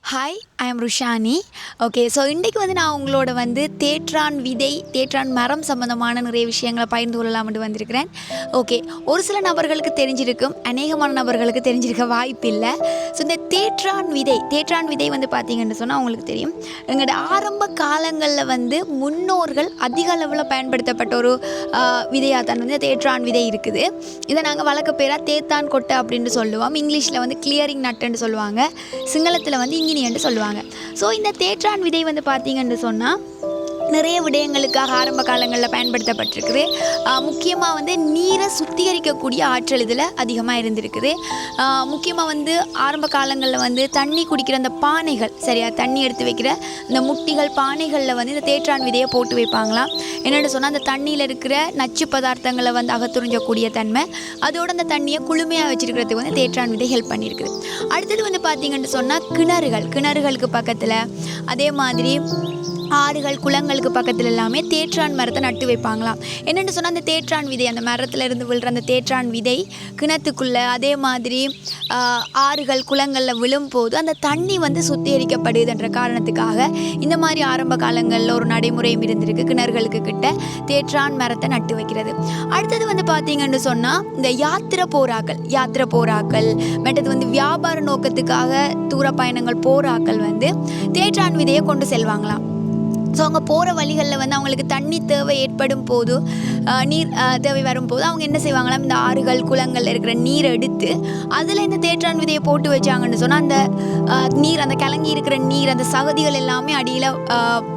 Hi, I am Rushani. Okay, so இன்றைக்கு நான் உங்களோட தேற்றான் விதை, தேற்றான் மரம் சம்மந்தமான நிறைய விஷயங்களை பகிர்ந்து கொள்ளலாம்னு வந்திருக்கிறேன். ஓகே, ஒரு சில நபர்களுக்கு தெரிஞ்சிருக்கும், அநேகமான நபர்களுக்கு தெரிஞ்சிருக்க வாய்ப்பு இல்லை. ஸோ இந்த தேற்றான் விதை பார்த்தீங்கன்னு சொன்னால் உங்களுக்கு தெரியும், எங்களோட ஆரம்ப காலங்களில் முன்னோர்கள் அதிக அளவில் பயன்படுத்தப்பட்ட ஒரு விதையாக தான் தேற்றான் விதை இருக்குது. இதை நாங்கள் வழக்க பேராக தேத்தான் கொட்டை அப்படின்னு சொல்லுவோம். இங்கிலீஷில் கிளியரிங் நட்டுன்னு சொல்லுவாங்க, சிங்களத்தில் இங்கினியன்ட்டு சொல்லுவாங்க. ஸோ இந்த தேற்றான் விதை பார்த்தீங்கன்னு சொன்னால் நிறைய விடயங்களுக்காக ஆரம்ப காலங்களில் பயன்படுத்தப்பட்டிருக்குது. முக்கியமாக நீரை சுத்திகரிக்கக்கூடிய ஆற்றல் இதில் அதிகமாக இருந்திருக்குது. முக்கியமாக ஆரம்ப காலங்களில் தண்ணி குடிக்கிற அந்த பானைகள், சரியா, தண்ணி எடுத்து வைக்கிற இந்த முட்டிகள் பானைகளில் இந்த தேற்றான் விதையை போட்டு வைப்பாங்களாம். என்னென்னு சொன்னால் அந்த தண்ணியில் இருக்கிற நச்சு பதார்த்தங்களை அகத்துறிஞ்சக்கூடிய தன்மை, அதோடு அந்த தண்ணியை குளுமையாக வச்சுருக்கிறதுக்கு தேற்றான் விதை ஹெல்ப் பண்ணியிருக்குது. அடுத்தது பார்த்தீங்கன்னு சொன்னால் கிணறுகளுக்கு பக்கத்தில், அதே மாதிரி ஆறுகள் குளங்களுக்கு பக்கத்தில் எல்லாமே தேற்றான் மரத்தை நட்டு வைப்பாங்களாம். என்னென்னு சொன்னால் அந்த தேற்றான் விதை, அந்த மரத்தில் இருந்து விழுற அந்த தேற்றான் விதை கிணத்துக்குள்ளே, அதே மாதிரி ஆறுகள் குளங்களில் விழும்போது அந்த தண்ணி சுத்திகரிக்கப்படுதுன்ற காரணத்துக்காக இந்த மாதிரி ஆரம்ப காலங்களில் ஒரு நடைமுறையும் இருந்திருக்கு, கிணறுகளுக்கு கிட்ட தேற்றான் மரத்தை நட்டு வைக்கிறது. அடுத்தது பார்த்தீங்கன்னு சொன்னால் இந்த யாத்திரை போராக்கள் மற்றது வியாபார நோக்கத்துக்காக தூர பயணங்கள் போராக்கள் தேற்றான் விதையை கொண்டு செல்வாங்களாம். ஸோ அவங்க போகிற வழிகளில் அவங்களுக்கு தண்ணி தேவை ஏற்படும் போது, நீர் தேவை வரும்போது அவங்க என்ன செய்வாங்களாம், இந்த ஆறுகள் குளங்களில் இருக்கிற நீரை எடுத்து அதில் இந்த தேற்றான் விதையை போட்டு வச்சாங்கன்னு சொன்னால் அந்த நீர், அந்த கலங்கி இருக்கிற நீர், அந்த சகதிகள் எல்லாமே அடியில்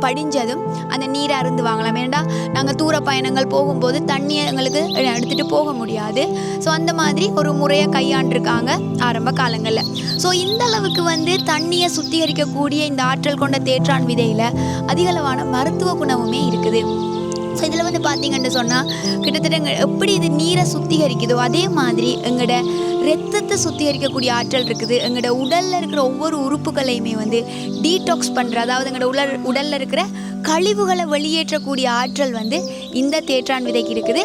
படிஞ்சதும் அந்த நீரை அருந்துவாங்களாம். ஏன்னா நாங்கள் தூர பயணங்கள் போகும்போது தண்ணியை எங்களுக்கு எடுத்துகிட்டு போக முடியாது. ஸோ அந்த மாதிரி ஒரு முறையை கையாண்டிருக்காங்க ஆரம்ப காலங்களில். ஸோ இந்த அளவுக்கு தண்ணியை சுத்திகரிக்கக்கூடிய இந்த ஆற்றல் கொண்ட தேற்றான் விதையில் அதிகளவான மருத்துவ குணமுமே இருக்குது. ஸோ இதில் பார்த்தீங்கன்னு சொன்னால் கிட்டத்தட்ட எப்படி இது நீரை சுத்திகரிக்குதோ அதே மாதிரி எங்களோட ரத்தத்தை சுத்திகரிக்கக்கூடிய ஆற்றல் இருக்குது. எங்களோட உடலில் இருக்கிற ஒவ்வொரு உறுப்புகளையுமே டீடாக்ஸ் பண்ணுற, அதாவது எங்களோட உடலில் இருக்கிற கழிவுகளை வெளியேற்றக்கூடிய ஆற்றல் இந்த தேற்றான் விதைக்கு இருக்குது.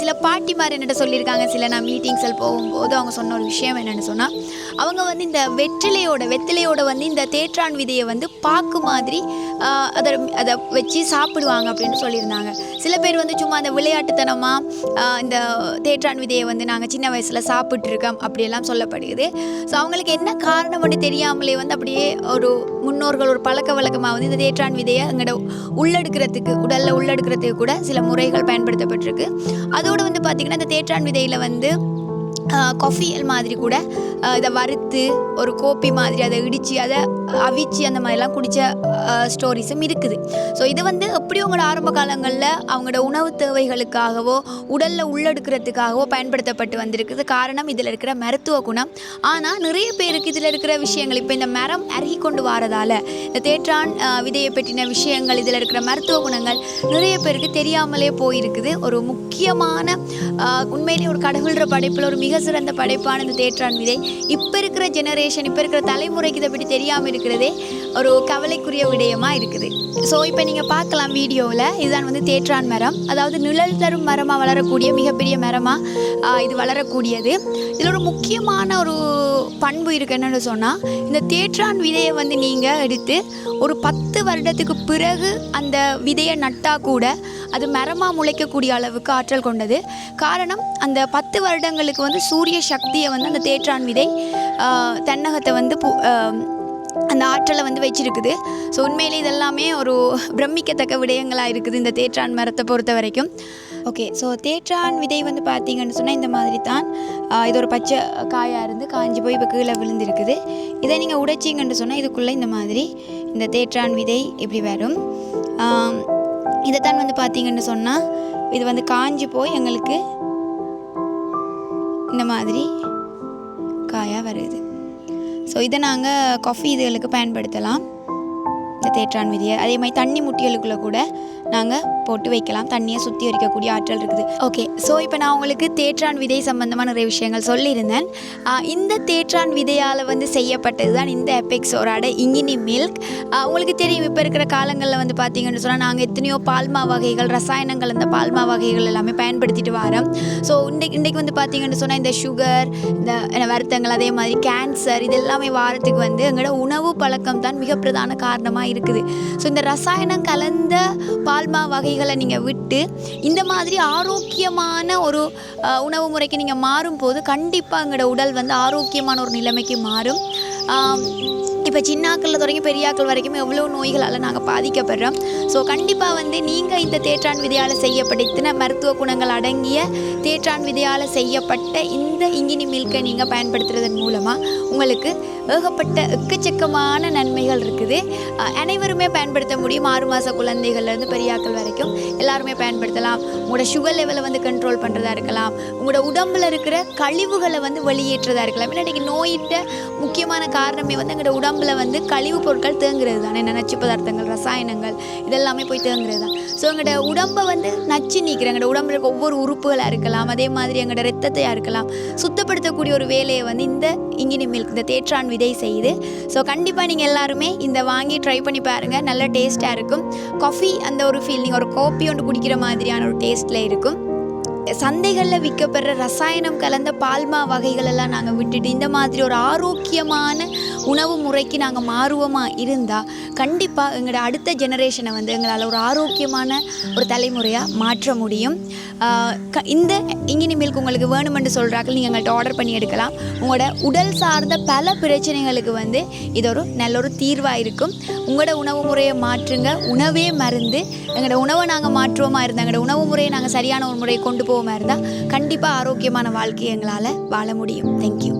சில பாட்டிமார் என்னட்ட சொல்லியிருக்காங்க, நான் மீட்டிங்ஸில் போகும்போது அவங்க சொன்ன ஒரு விஷயம் என்னென்னு சொன்னால், அவங்க இந்த வெத்திலையோட இந்த தேற்றான் விதையை பாக்கு மாதிரி அதை வச்சு சாப்பிடுவாங்க அப்படின்னு சொல்லியிருந்தாங்க. சில பேர் சும்மா அந்த விளையாட்டுத்தனமாக இந்த தேற்றான் விதையை நாங்கள் சின்ன வயசில் சாப்பிட்ருக்கோம் அப்படியெல்லாம் சொல்லப்படுகிறது. ஸோ அவங்களுக்கு என்ன காரணம் தெரியாமலே அப்படியே ஒரு முன்னோர்கள் ஒரு பழக்க வழக்கமாக இந்த தேற்றான் விதையை எங்களோட உடலில் உள்ளெடுக்கிறதுக்கு கூட சில முறைகள் பயன்படுத்தப்பட்டிருக்கு. அதோடு பார்த்திங்கன்னா இந்த தேற்றான் விதையில் காஃபியல் மாதிரி கூட இதை வறுத்து ஒரு கோப்பி மாதிரி அதை இடித்து அதை அவிச்சு அந்த மாதிரிலாம் குடித்த ஸ்டோரிஸும் இருக்குது. ஸோ இது எப்படி உங்களோட ஆரம்ப காலங்களில் அவங்களோட உணவு தேவைகளுக்காகவோ உடலில் உள்ளெடுக்கிறதுக்காகவோ பயன்படுத்தப்பட்டு வந்திருக்குது. காரணம் இதில் இருக்கிற மருத்துவ குணம். ஆனால் நிறைய பேருக்கு இதில் இருக்கிற விஷயங்கள், இப்போ இந்த மரம் அருகி கொண்டு வரதால் இந்த தேற்றான் விதையை பற்றின விஷயங்கள், இதில் இருக்கிற மருத்துவ குணங்கள் நிறைய பேருக்கு தெரியாமலே போயிருக்குது. ஒரு முக்கியமான உண்மையிலே ஒரு கடவுள்ற படைப்பில் ஒரு மிக சிறந்த படைப்பான இந்த தேற்றான் விதை இப்போ இருக்கிற ஜெனரேஷன், இப்போ இருக்கிற தலைமுறைக்கு இதை பற்றி தெரியாமல் இருக்கிறதே ஒரு கவலைக்குரிய விடயமாக இருக்குது. ஸோ இப்போ நீங்கள் பார்க்கலாம் வீடியோவில், இதுதான் தேற்றான் மரம், அதாவது நிழல் தரும் மரமாக வளரக்கூடிய மிகப்பெரிய மரமாக இது வளரக்கூடியது. இதில் ஒரு முக்கியமான ஒரு பண்பு இருக்குது. என்னென்னு சொன்னால், இந்த தேற்றான் விதையை நீங்கள் எடுத்து ஒரு 10 வருடத்துக்கு பிறகு அந்த விதையை நட்டால் கூட அது மரமாக முளைக்கக்கூடிய அளவுக்கு ஆற்றல் கொண்டது. காரணம், அந்த 10 வருடங்களுக்கு சூரிய சக்தியை அந்த தேற்றான் விதை தென்னகத்தை அந்த ஆற்றலை வச்சிருக்குது. ஸோ உண்மையிலே இதெல்லாமே ஒரு பிரமிக்கத்தக்க விடயங்களாக இருக்குது இந்த தேற்றான் மரத்தை பொறுத்த வரைக்கும். ஓகே, ஸோ தேற்றான் விதை பார்த்தீங்கன்னு சொன்னால் இந்த மாதிரி தான் இது ஒரு பச்சை காயாக இருந்து காஞ்சி போய் இப்போ கீழே விழுந்திருக்குது. இதை நீங்கள் உடைச்சிங்கன்னு சொன்னால் இதுக்குள்ளே இந்த மாதிரி இந்த தேற்றான் விதை இப்படி வரும். இதைத்தான் பார்த்தீங்கன்னு சொன்னால் இது காஞ்சி போய் எங்களுக்கு இந்த மாதிரி காயாக வருது. ஸோ இதை நாங்கள் காஃபி இதுகளுக்கு பயன்படுத்தலாம், இந்த தேற்றான் விதியை. அதே மாதிரி தண்ணி முட்டிகளுக்குள்ளே கூட நாங்கள் போட்டு வைக்கலாம். தண்ணியை சுத்திகரிக்கக்கூடிய ஆற்றல் இருக்குது. ஓகே, ஸோ இப்போ நான் உங்களுக்கு தேற்றான் விதை சம்பந்தமான நிறைய விஷயங்கள் சொல்லியிருந்தேன். இந்த தேற்றான் விதையால் வந்து செய்யப்பட்டது தான் இந்த எபெக்ஸோரோட இங்கினி மில்க். உங்களுக்கு தெரியும், இப்போ இருக்கிற காலங்களில் வந்து பார்த்திங்கன்னு சொன்னால் நாங்கள் எத்தனையோ பால்மா வகைகள், ரசாயனங்கள், இந்த பால்மா வகைகள் எல்லாமே பயன்படுத்திட்டு வரோம். ஸோ இன்றைக்கு வந்து பார்த்திங்கன்னு சொன்னால் இந்த சுகர், இந்த வருத்தங்கள், அதே மாதிரி கேன்சர், இது எல்லாமே வாரத்துக்கு வந்து எங்களோட உணவு பழக்கம் தான் மிக பிரதான காரணமாக இருக்குது. ஸோ இந்த ரசாயனம் கலந்த பால்மா வகைகளை நீங்கள் விட்டு இந்த மாதிரி ஆரோக்கியமான ஒரு உணவு முறைக்கு நீங்கள் மாறும்போது கண்டிப்பாக எங்களோட உடல் வந்து ஆரோக்கியமான ஒரு நிலைமைக்கு மாறும். இப்போ சின்னாக்களில் தொடங்கி பெரியாக்கள் வரைக்கும் எவ்வளோ நோய்களால் நாங்கள் பாதிக்கப்படுறோம். ஸோ கண்டிப்பாக வந்து நீங்கள் இந்த தேற்றான் விதையால் செய்யப்பட்ட இத்தனை மருத்துவ குணங்கள் அடங்கிய தேற்றான் விதையால் செய்யப்பட்ட இந்த இங்கினி மில்கை நீங்கள் பயன்படுத்துறதன் மூலமாக உங்களுக்கு ஏகப்பட்ட எக்கச்சக்கமான நன்மைகள் இருக்குது. அனைவருமே பயன்படுத்த முடியும். 6 மாத குழந்தைகள்லேருந்து பெரியாக்கள் வரைக்கும் எல்லாருமே பயன்படுத்தலாம். உங்களோட சுகர் லெவலை வந்து கண்ட்ரோல் பண்ணுறதா இருக்கலாம், உங்களோட உடம்பில் இருக்கிற கழிவுகளை வந்து வெளியேற்றதாக இருக்கலாம். ஏன்னா இன்றைக்கி நோயிட்ட முக்கியமான காரணமே வந்து எங்களோட உடம்பில் வந்து கழிவு பொருட்கள் தேங்குறது தானே. நச்சு பதார்த்தங்கள், ரசாயனங்கள் இதெல்லாமே போய் தேங்குறது தான். ஸோ எங்களோட உடம்பை வந்து நச்சு நீக்கிற, எங்களோட உடம்புல இருக்க ஒவ்வொரு உறுப்புகளாக இருக்கலாம், அதே மாதிரி எங்களோட ரத்தத்தையாக இருக்கலாம், சுத்தப்படுத்தக்கூடிய ஒரு வேலையை வந்து இந்த இங்கினி மில்க், இந்த தேற்றான் விதை செய்யுது. ஸோ கண்டிப்பாக நீங்கள் எல்லாருமே இந்த வாங்கி ட்ரை பண்ணி பாருங்கள். நல்ல டேஸ்ட்டாக இருக்கும். காஃபி அந்த ஒரு ஃபீல், நீங்கள் ஒரு காஃபி ஒன்று குடிக்கிற மாதிரியான ஒரு டேஸ்ட்டில் இருக்கும். சந்தைகளில் விற்கப்படுற ரசாயனம் கலந்த பால்மா வகைகளெல்லாம் நாங்கள் விட்டுட்டு இந்த மாதிரி ஒரு ஆரோக்கியமான உணவு முறைக்கு நாங்கள் மாறுவோமா இருந்தால் கண்டிப்பாக எங்களோட அடுத்த ஜெனரேஷனை வந்து எங்களால் ஒரு ஆரோக்கியமான ஒரு தலைமுறையாக மாற்ற முடியும். இந்த இங்கினி மில்க் உங்களுக்கு வேணுமென்று சொல்கிறாக்கள் நீங்கள் எங்கள்கிட்ட ஆர்டர் பண்ணி எடுக்கலாம். உங்களோட உடல் சார்ந்த பல பிரச்சனைகளுக்கு வந்து இது ஒரு நல்ல ஒரு தீர்வாக இருக்கும். உங்களோட உணவு முறையை மாற்றுங்க. உணவே மருந்து. எங்களோட உணவை நாங்கள் மாற்றுவோமா இருந்தால், எங்களோட உணவு முறையை நாங்கள் சரியான ஒரு முறையை கொண்டு போவோமா இருந்தால் கண்டிப்பாக ஆரோக்கியமான வாழ்க்கையை எங்களால் வாழ முடியும். தேங்க்யூ.